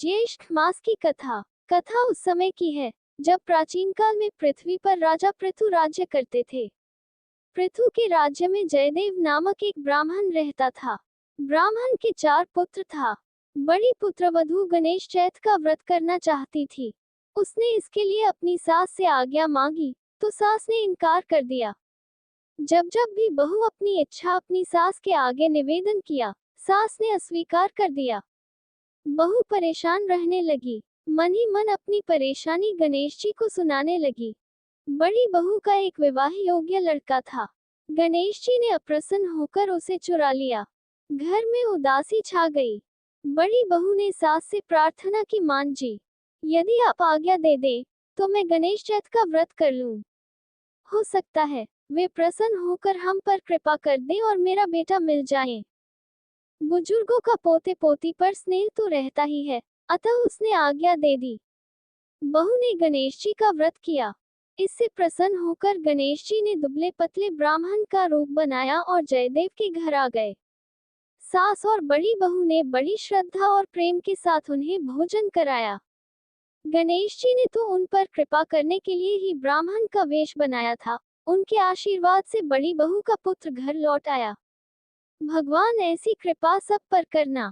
ज्येष्ठ मास की कथा। कथा उस समय की है जब प्राचीन काल में पृथ्वी पर राजा पृथु राज्य करते थे। पृथु के राज्य में जयदेव नामक एक ब्राह्मण रहता था। ब्राह्मण के 4 पुत्र था। बड़ी पुत्रवधू गणेश चैत का व्रत करना चाहती थी। उसने इसके लिए अपनी सास से आज्ञा मांगी तो सास ने इनकार कर दिया। जब जब भी बहू अपनी इच्छा अपनी सास के आगे निवेदन किया, सास ने अस्वीकार कर दिया। बहू परेशान रहने लगी। मन ही मन अपनी परेशानी गणेश जी को सुनाने लगी। बड़ी बहू का एक विवाह योग्य लड़का था। गणेश जी ने अप्रसन्न होकर उसे चुरा लिया। घर में उदासी छा गई। बड़ी बहू ने सास से प्रार्थना की, मान जी, यदि आप आज्ञा दे दे तो मैं गणेश चैत का व्रत कर लूं। हो सकता है वे प्रसन्न होकर हम पर कृपा कर दें और मेरा बेटा मिल जाए। बुजुर्गों का पोते पोती पर स्नेह तो रहता ही है, अतः उसने आज्ञा दे दी। बहू ने गणेश जी का व्रत किया। इससे प्रसन्न होकर गणेश जी ने दुबले पतले ब्राह्मण का रूप बनाया और जयदेव के घर आ गए। सास और बड़ी बहू ने बड़ी श्रद्धा और प्रेम के साथ उन्हें भोजन कराया। गणेश जी ने तो उन पर कृपा करने के लिए ही ब्राह्मण का वेश बनाया था। उनके आशीर्वाद से बड़ी बहू का पुत्र घर लौट आया। भगवान ऐसी कृपा सब पर करना।